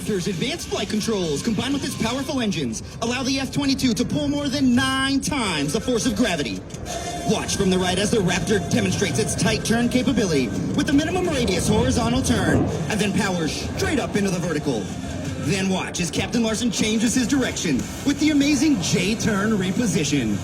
Raptor's advanced flight controls, combined with its powerful engines, allow the F-22 to pull more than 9 times the force of gravity. Watch from the right as the Raptor demonstrates its tight turn capability with the minimum radius horizontal turn, and then powers straight up into the vertical. Then watch as Captain Larson changes his direction with the amazing J-turn reposition.